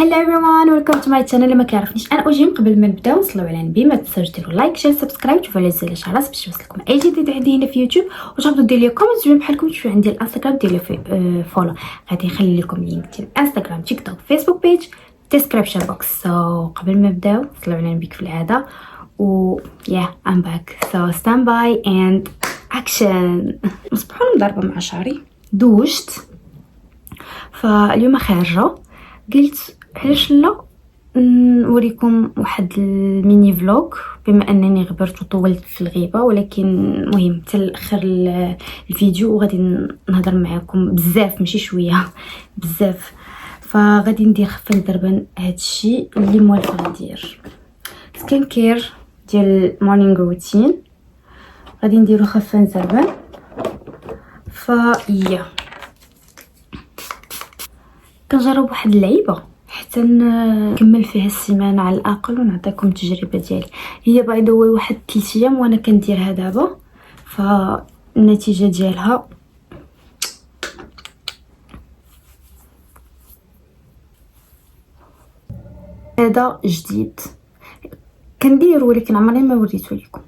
هلا everyone ويلكم تو ماي channel. اللي ما كيعرفنيش انا اوجيم قبل ما نبداو نصليو على النبي، ما تنساوش ديروا لايك شير سبسكرايب وتفعلوا زر الجرس باش يوصلكم اي جديد عندي هنا في يوتيوب، وتقدروا ديروا لي كومنت بحالكم تشوفوا عندي الانستغرام ديروا في فولو. غادي نخلي لكم لينك ديال الانستغرام تيك توك فيسبوك بيج ديسكريبشن بوكس. سو قبل ما نبداو نصليو على النبي في العاده و ام باك. سو ستاند باي اند اكشن. صباح ضاربه مع شعري دوشت، فاليوم خارجه قلت علاش لا نوريكم واحد الميني فلوغ بما انني غبرت وطولت في الغيبه، ولكن مهم حتى لاخر الفيديو وغادي نهضر معكم بزاف ماشي شويه بزاف. فغادي ندير خفه دربا هادشي اللي موالفه ندير سكين كير ديال مورنينغ روتين، غادي نديرو خفه زربان. فيا كنجرب واحد اللعيبه حتى نكمل فيها السيمانه على الاقل ونعطيكم التجربه ديالي. هي باي ذا واي واحد 3 ايام وانا كنديرها دابا، فالنتيجه ديالها هذا جديد كندير ولكن عمري ما وريته لكم.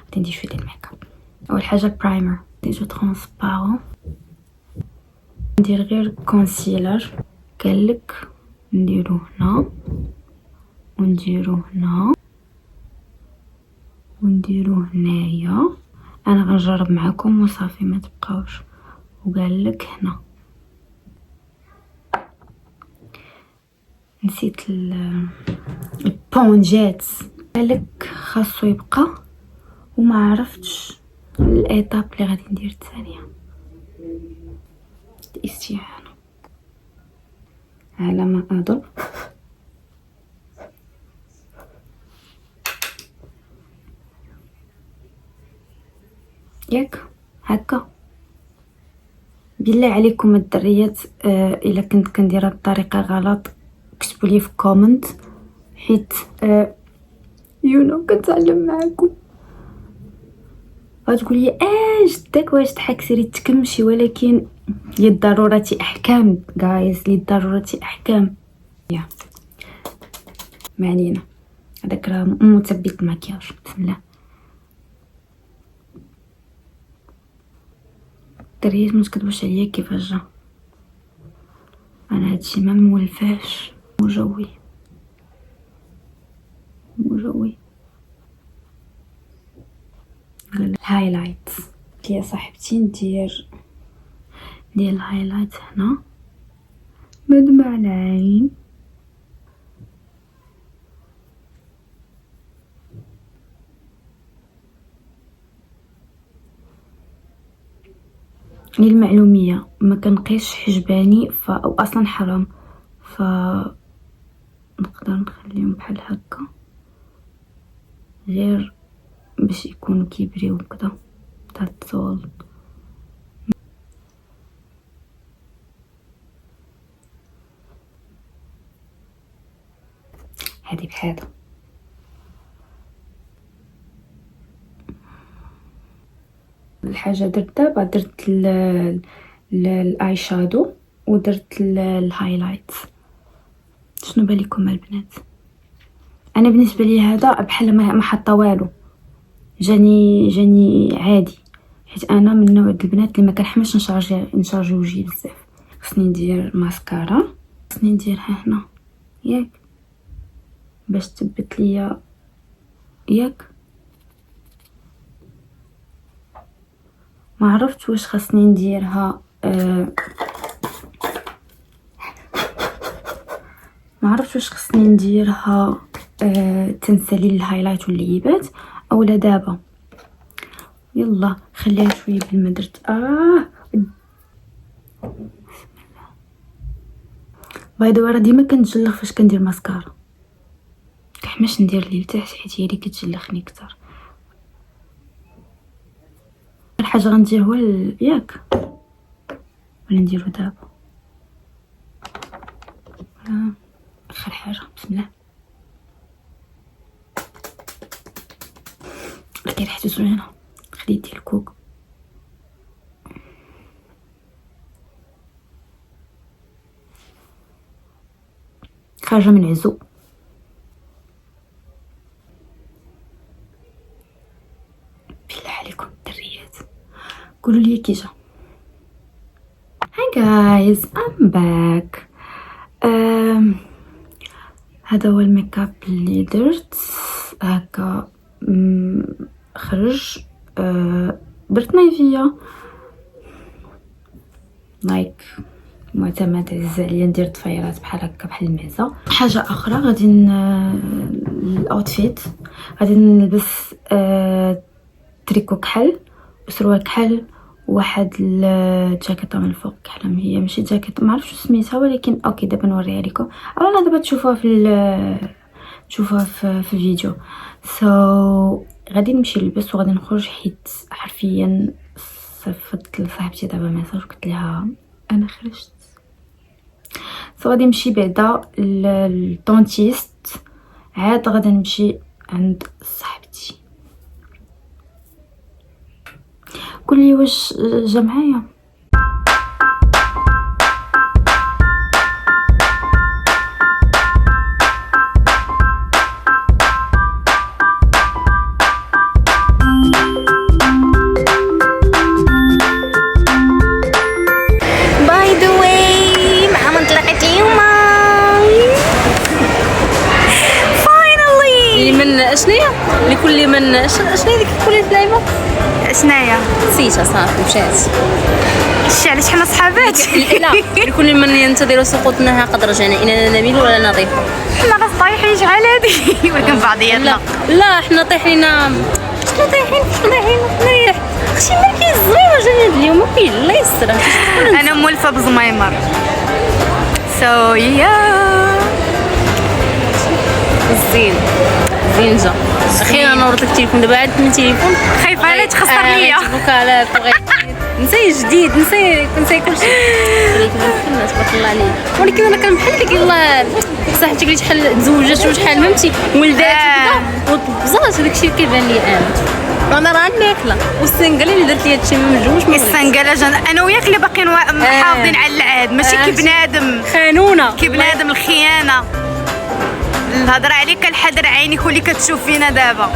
غادي ندير شويه ديال الميك اب. اول حاجه برايمر ديجا ترانسبارون، ندير غير كونسيلر قالك نديرو هنا ونديرو هنا ونديرو هنايا. انا غنجرب معكم وصافي ما تبقاوش. وقالك هنا نسيت البونجات، قالك خاصو يبقى وما عرفتش الايطاب اللي غادي ندير الثانيه. الاستعانه على ما اظن ياك هكا. بالله عليكم الدريات الا كنت كنديرها بطريقه غلط كتبوا لي في كومنت، حيت كنتعلم معكم. غتقول لي جدك واش ضحك سيري تكمشي، ولكن للضروره احكام جايز، للضروره احكام. يا ما علينا، هذاك راه مثبت المكياج. بسم الله. الدريات ما تكذبوش عليا كيفاش جا، انا هادشي ما مولفاش. مجوي الهايلايت يا صاحبتي، ندير الهايلايت هنا مدمع العين. للمعلوميه ما كنقيش حجباني او اصلا حرام، ف نقدر نخليهم بحال هكا غير باش يكونوا كيبريو كدا تاع الطول. هذه بحاله الحاجه درت دابا، درت الاي شادو ودرت الهايلايت. شنو بالكم البنات؟ انا بالنسبه لي هذا بحال ما حاطه والو، جاني عادي، حيت انا من نوع البنات اللي ما كنحملش نشارجي وجهي بزاف. خصني ندير ماسكارا، خصني نديرها هنا ياك باش تثبت ليا ياك. ما عرفت واش خصني نديرها تنسالي الهايلايت واللعيبات اولا دابا. يلا خليها شويه بالما درت باي ذا راه ديما كنتجلخ فاش كندير ماسكارا، كنحماش ندير لي لتحت حيت هي اللي كتجلخني اكثر. الحاجه غندير هو ياك ولا نديرو دابا اخر حاجه. بسم الله. لقيت ريحته زوينه، خديت ديال الكوك. حاجه من عزو. بالله عليكم الدريات قولوا لي كي جا. هاي جايز ام باك. هذا هو الميك اب اللي درت هكا. خرج. درت نايفيه لايك معتمد، عزيز عليا ندير ضفيرات بحال هكا بحال المعزه. حاجه اخرى غادي الاوتفيت غادي نلبس تريكو كحل وسروال كحل واحد الجاكيطه من الفوق كحله. هي ماشي جاكيط، ما عرفتش سميتها، ولكن اوكي دابا نوريها لكم. اولا دابا تشوفوها في الفيديو. غادي نمشي نلبس وغادي نخرج، حيت حرفيا صيفطت لصاحبتي دابا ميساج قلت لها انا خرجت. غادي نمشي بعدا للدونتيست، عاد غادي نمشي عند صاحبتي. قولي واش جا معايا؟ شناهي لكل من شناهي ديك كل الكلمه شناهي نسيتها صافي مشات. شتي علاش حنا صحابات؟ لا لكل من ينتظر سقوطنا قد رجعنا اننا نميل ولا نضيف. حنا غير طايحين شحال هادي ولكن بعضياتنا لا حنا طايحين نريح. اختي ما كاين الزوينه جاني اليوم ما كاين الله يستر. انا مولفه بزميمر زين جا. اخيرا نورط التليفون دابا عاد من التليفون خايفه على تخسر ليا فوكالات نسي جديد نسي كلشي. الناس تبارك الله عليك، ولكن انا كنبحال ديك الله صاحبتي قالت شحال تزوجات وشحال فهمتي ولدات وبزاف داكشي اللي كيبان لي انا راه ماكله. والسنقله اللي درت لي هادشي ما مجوش السنقله انا وياك اللي باقيين محافظين على العاد، ماشي كي بنادم خانونه كي بنادم الخيانه. الهضره عليك الحذر عينيك واللي كتشوف فينا دابا.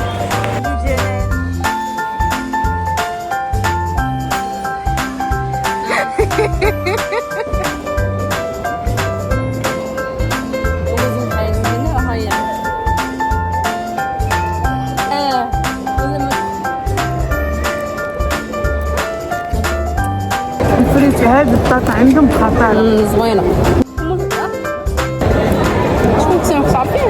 الفريت هاد الطاطا عندهم خطيره زوينه. شكون كنتو عارفين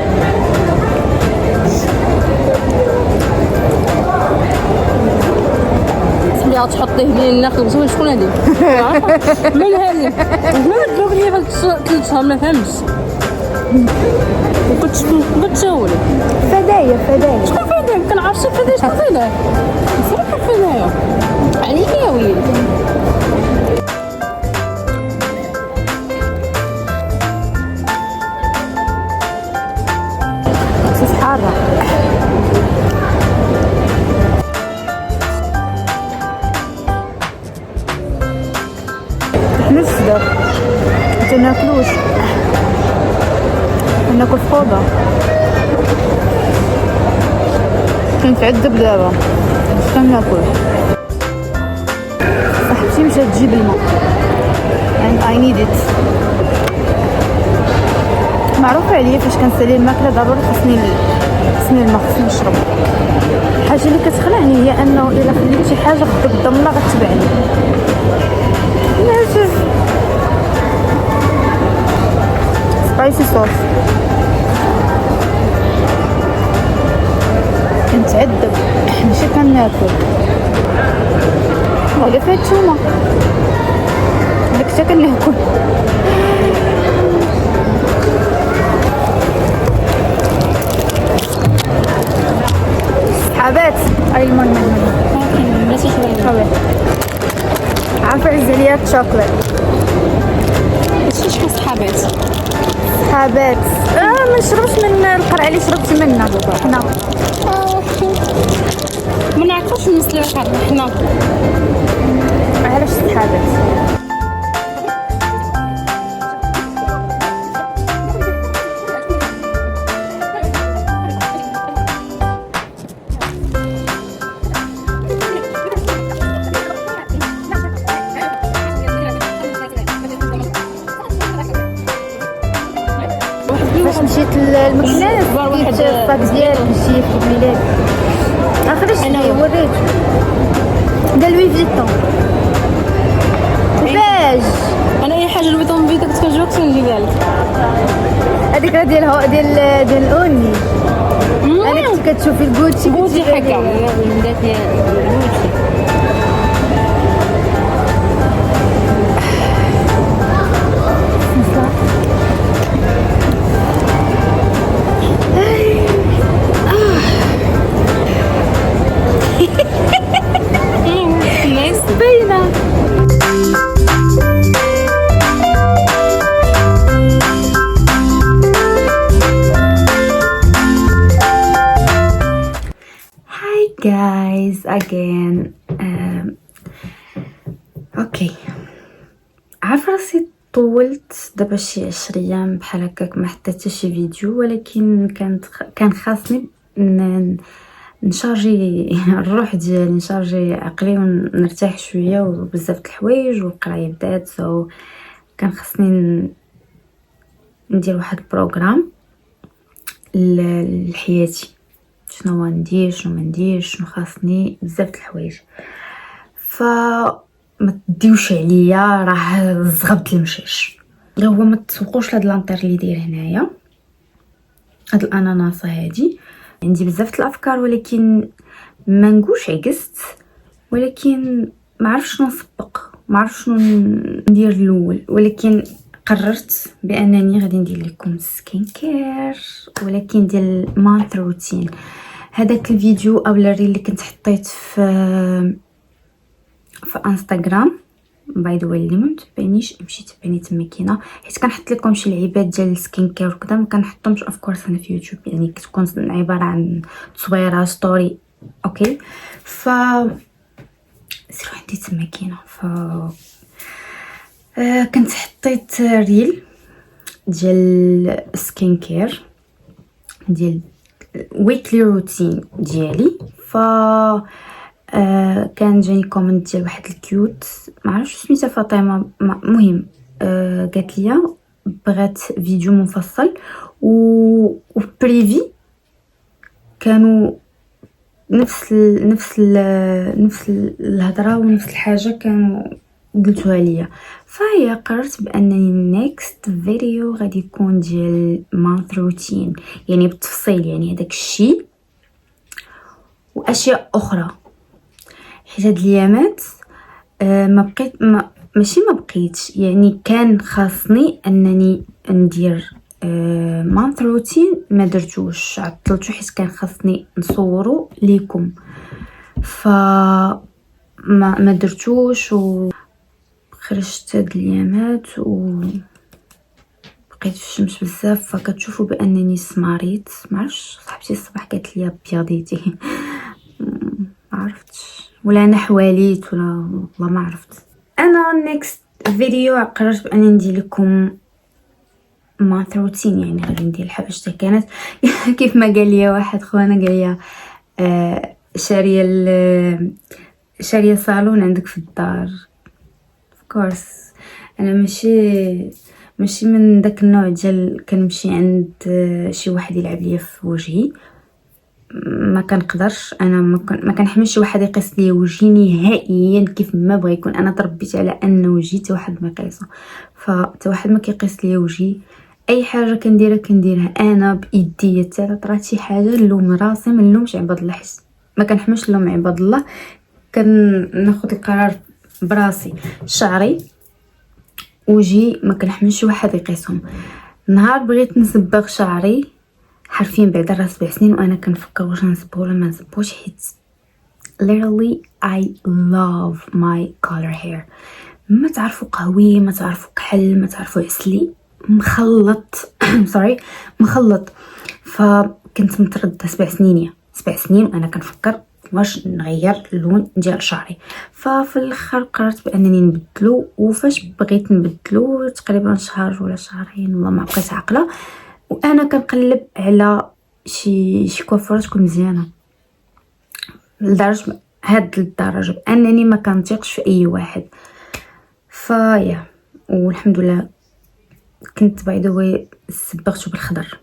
سمي غتحطيه بين النخل زوين. شكون هادي؟ من هادي ما تقول لي هاد 3 شهور ما فهمتش. كنت تسولي فدايا شكون فدايا؟ ما كنعرفش فدايا. شكون فدايا؟ صراحه فدايا عليك يا ويلي. حارة حنا الصدر متناكلوش، ناكل فوضى. كنتعذب دابا باش كناكل. صاحبتي مشات تجيب الماء and I need it. معروف عليا فاش كنسالي الماكله ضروري خصني الماء، خصني نشرب. الحاجه اللي كتخلعني هي انه الا خليت شي حاجه خدك الضمنه غتبعني. ناشف سبايسي صوص كنتعذب ماشي كناكل. ولا فيها الثومه داك حتى كناكل. صحابات المهم ماشي شويه عارفه عزاليات شوكولات. شكون صحابات ما نشربش من القرعه اللي شربت منها حنا. ما نعرفوش نسلو حنا علاش صحابات. هذا ديالك الشيف الميلاد اخرج انا وريت قال لي فيتون باج انا اي حاجه البيضون بيضه كنت كنجيبها كنت نجيبها لك. هذيك ديال الاوني انا كنت كتشوفي الكوتشي بوزي حكا بدات لي بوزي. باينه guys again اوكي عارفه راسي طولت دابا شي 10 ايام بحال هكاك ما حطيتش شي فيديو، ولكن كان خاصني نشارجي الروح ديالي، نشارجي عقلي ونرتاح شويه، وبزاف د الحوايج والقرايه بدات، سو كان خاصني ندير واحد البروغرام لحياتي، شنو ندير شنو ما نديرش، شنو خاصني بزاف د الحوايج. ما تديوش عليا راه زغبت المشاش، غير هو ما تسوقوش لهاد لانطير اللي داير هنايا، هاد الاناناسه هادي. عندي بزاف د الافكار ولكن ما نقولش عكست، ولكن ما عرفش شنو نسبق، ما عرفش شنو ندير الاول، ولكن قررت بانني غادي ندير لكم سكين كير، ولكن ديال مانث روتين. هذاك الفيديو او الريل اللي كنت حطيت في انستغرام باي ذا واي، اللي ما متبعنيش امشي تبعني تما كاينه، حيت كنحط لكم شي لعيبات ديال السكين كير وكذا، ما كنحطهمش اوف كورس هنا في يوتيوب، يعني كتكون عباره عن تصويره ستوري اوكي. سيروا عندي تما كاينه. كنت حطيت ريل ديال سكين كير ديال ويكلي روتين ديالي، كان جاني كومنت ديال واحد الكيوت ما عرفتش سميتها فاطمه، مهم قالت لي بغات فيديو منفصل وبريفي كانوا نفس الهضره ونفس الحاجه كانوا قلتوها ليا، فهي قررت بانني نيكست فيديو غادي يكون ديال مانث روتين، يعني بالتفصيل، يعني هذاك الشيء واشياء اخرى. حيت هاد الايامات ماشي ما بقيتش، يعني كان خاصني انني ندير مانث روتين، ما درتوش، عطلتو حيت كان خاصني نصورو ليكم، ما درتوش، وخرجت هاد الايامات وبقيت في الشمس بزاف، فكتشوفوا بانني سماريت. معرفش صاحبتي الصباح قالت لي بياضيتي ما عرفتش، ولا انا حواليت، ولا والله ما عرفت. انا نيكست فيديو قررت بانني ندير لكم مانث روتين، يعني غادي ندير حاجه كانت كيف ما قال لي واحد خونا، قال لي شاريه صالون عندك في الدار. اوف كورس انا ماشي من داك النوع ديال كنمشي عند شي واحد يلعب ليا في وجهي، ما كنقدرش، انا ما كنحملش واحد يقيس لي وجهي نهائيا كيف ما بغى يكون. انا تربيت على ان وجهي حتى واحد ما يقيسه، فحتى واحد ما كيقيس لي وجهي. اي حاجه كنديرها انا بايديا، حتى طرات شي حاجه نلوم راسي، ما نلومش عباد الله، حيت ما كنحملش نلوم عباد الله، كناخذ القرار براسي. شعري وجهي ما كنحملش واحد يقيسهم. نهار بغيت نصبغ شعري حرفيا بعد راه 7 سنين وانا كنفكر واش نصبغ ولا ما نصبغوش، حيت literally I love my color hair. ما تعرفوا قهوي، ما تعرفوا كحل، ما تعرفوا عسلي، مخلط سوري مخلط. فكنت متردده 7 سنين وانا كنفكر واش نغير اللون ديال شعري. ففي الاخر قررت بانني نبدلو، وفاش بغيت نبدلو تقريبا شهر ولا شهرين والله ما بقيت عاقله، وانا كنقلب على شي كوافوره تكون مزيانه لدرجه الدرجه بانني ما كنثيقش في اي واحد. فيا والحمد لله كنت باي ذا واي صبغته بالخضر.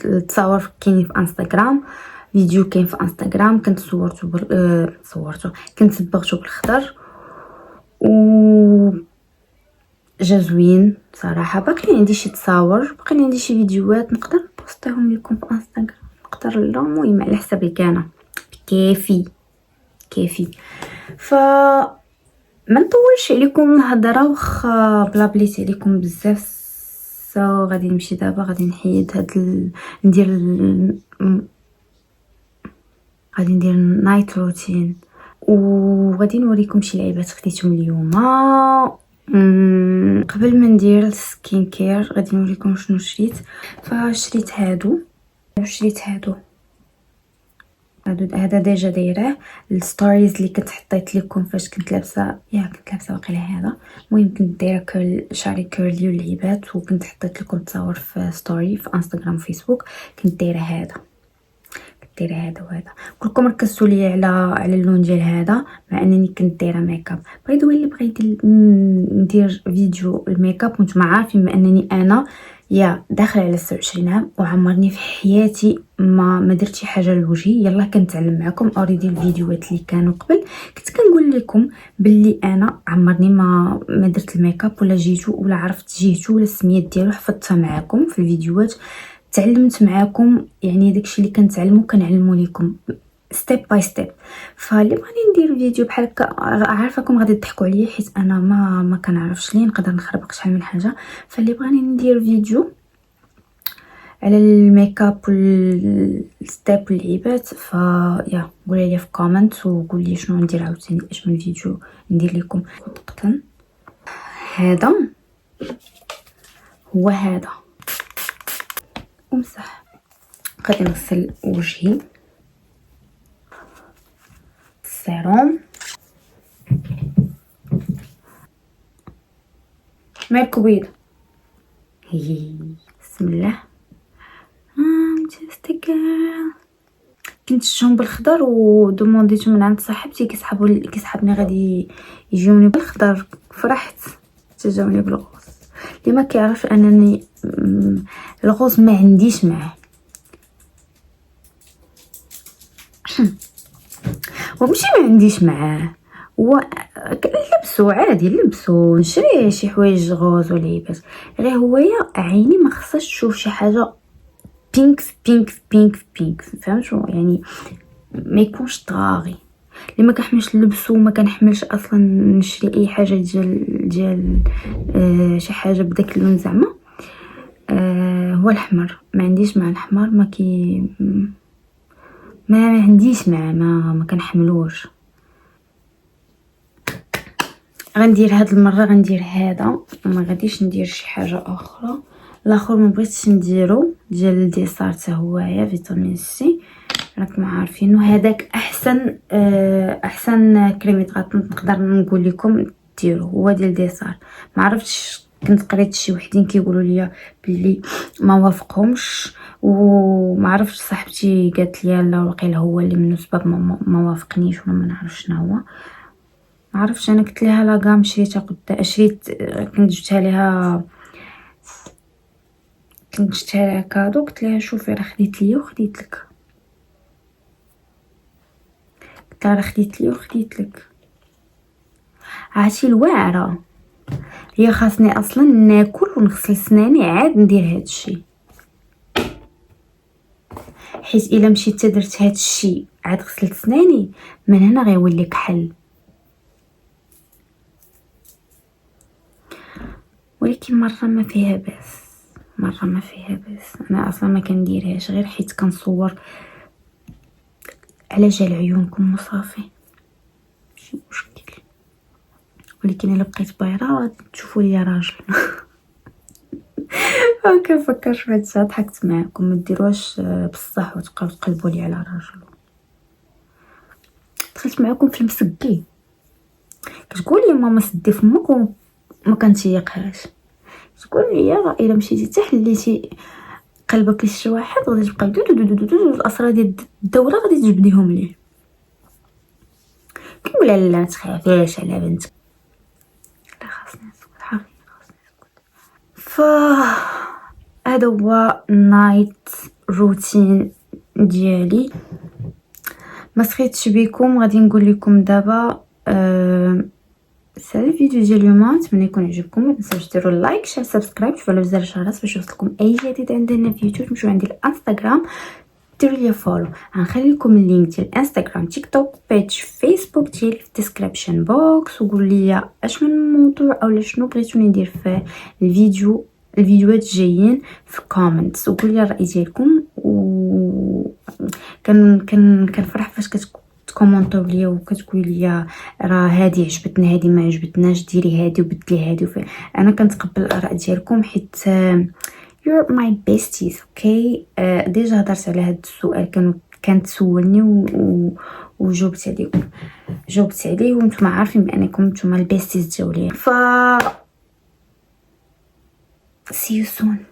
التصاور كاين في انستغرام، فيديو كاين في انستغرام. كنت صورته كنت صبغته بالخضر و جا زوين صراحه. باقي عندي شي تصاور، باقي عندي شي فيديوهات نقدر نبوستيهم لكم في انستغرام، نقدر لا المهم على حسابي انا كيفي. ف ما نطولش عليكم الهضره واخا بلا بليت عليكم بزاف. غادي نمشي دابا، غادي نحيد هاد غادي ندير نايت روتين وغادي نوريكم شي لعيبات خديتهم اليوم. قبل ما ندير السكين كير غادي نوريكم شنو شريت. فشريت هادو هذا ديجا دايره الستوريز اللي كنت حطيت لكم فاش كنت لابسه واقيلا هذا. المهم كنت دايره كل شعري كيرلي واللعيبات، وكنت حطيت لكم تصاور في ستوري في انستغرام وفيسبوك. كنت دايره هذا وهذا. كلكم ركزتوا لي على اللون ديال هذا، مع انني كنت دايره ميك اب. بغيت اللي بغيت ندير فيديو الميك اب وانتم عارفين بانني انا يا داخل على 26 عام وعمرني في حياتي ما درت شي حاجه لوجهي. يلا كنتعلم معكم اوريدي. الفيديوهات اللي كانوا قبل كنت كنقول لكم باللي انا عمرني ما درت الميك اب ولا جيتو ولا عرفت جيتو ولا السميات ديالو حفظتها معكم في الفيديوهات، تعلمت معكم يعني داكشي اللي كنتعلمو كنعلمو لكم ستيب باي ستيب. فاللي بغاني ندير فيديو بحال هكا عارفاكم غادي تضحكوا عليا حيت انا ما كنعرفش ليه نقدر نخربق شحال من حاجه. فاللي بغاني ندير فيديو على الميك اب والستيب واللعيبات يا قولي لي في كومنت وقول لي شنو ندير عاوتاني، اش من فيديو ندير لكم. قطن هذا هو هذا ومسح. غادي نغسل وجهي السيروم ماء الكبيض. بسم الله. just a girl. كنت شفتهم بالخضر ودومونديتو من عند صاحبتي كيسحبني غادي يجوني بالخضر. فرحت تجاوني بالغوص. اللي ما كيعرفش انني الغوص ما عنديش معاه ومشي ما عنديش معاه لبسو عادي، لبسو نشري شي حوايج غوز ولعيبات. غير هويا عيني ما خصهاش تشوف شي حاجه بينك فهمتوا يعني ما يكونش طاغي. اللي ما كنحملش اللبس وما كنحملش اصلا نشري اي حاجه ديال شي حاجه بداك اللون زعما هو الاحمر. ما عنديش مع الاحمر، ما عنديش مع ما كنحملوش. غندير هاد المره غندير هذا وما غاديش ندير شي حاجه اخرى. الاخر ما بغيتش نديرو ديال الديسار حتى هويا فيتامين سي، راكم عارفين. وهذاك احسن كريميطات نقدر نقول لكم ديروا هو ديال ديسار. ما عرفتش كنت قريت شي وحدين كيقولوا لي باللي ما وافقهمش، وما عرفتش صاحبتي قالت لي لا وقيل هو اللي منو سبب ما وافقنيش ولا ما نعرف شنو هو. ما عرفتش انا قلت لها لا كاع شريت كنت جبتها لها كادو. قلت لها شوفي راه خديت ليا وخديت لك، قلت لها راه خديت ليا وخديت لك. عرفتي الواعره هي خاصني اصلا ناكل ونغسل سناني عاد ندير هاد الشيء، حيت الا مشيت درت هاد الشيء عاد غسلت سناني من هنا غيولي كحل. ولكن مره ما فيها باس انا اصلا ما كنديرهاش غير حيت كنصور على جال عيونكم وصافي ماشي مشكل. ولكن الا بقيت بايره تشوفوا لي راجل. كنفكر في هاد الشيء. ضحكت معكم، ما ديروش بصح وتبقاو تقلبوا لي على راجل. دخلت معكم في المسكي كتقول لي ماما سدي فمك وما كنتيقهاش. تقول لي الا مشيتي تحليتي قلبك لشي واحد غادي تبقى الاسرار ديال الدوره غادي تجبديهم ليه. كنقول لا ما تخافيش على بنتك، لا خاصني نسكت حقيقه خاصني نسكت. هذا هو نايت الروتين ديالي. ما سخيتش بكم، غادي نقول لكم دابا سالي الفيديو ديال اليوم. نتمنى يكون عجبكم. ما تنساوش ديروا لايك شير سبسكرايب تفعلوا زر الجرس باش يوصلكم اي جديد عندنا في يوتيوب. تمشيو عندي الانستغرام ديروا لي فولو، غنخلي لكم اللينك ديال الانستغرام تيك توك بيج فيسبوك ديالي في الديسكريبشن بوكس. وقول لي اش من موضوع اولا شنو بغيتوني ندير في الفيديوهات الجايين في كومنتس، وقول لي الراي ديالكم. و كنفرح فاش كومونطيو ليا وكتقول لي راه هذه عجبتنا هذه ما عجبتناش، ديري هذه وبدلي هذه. انا كنتقبل الاراء ديالكم حيت you're my besties. اوكي ديجا هضرت على هذا السؤال، كانت سولني وجاوبت عليه وانتم عارفين بانكم نتوما البيستيز ديالي. see you soon.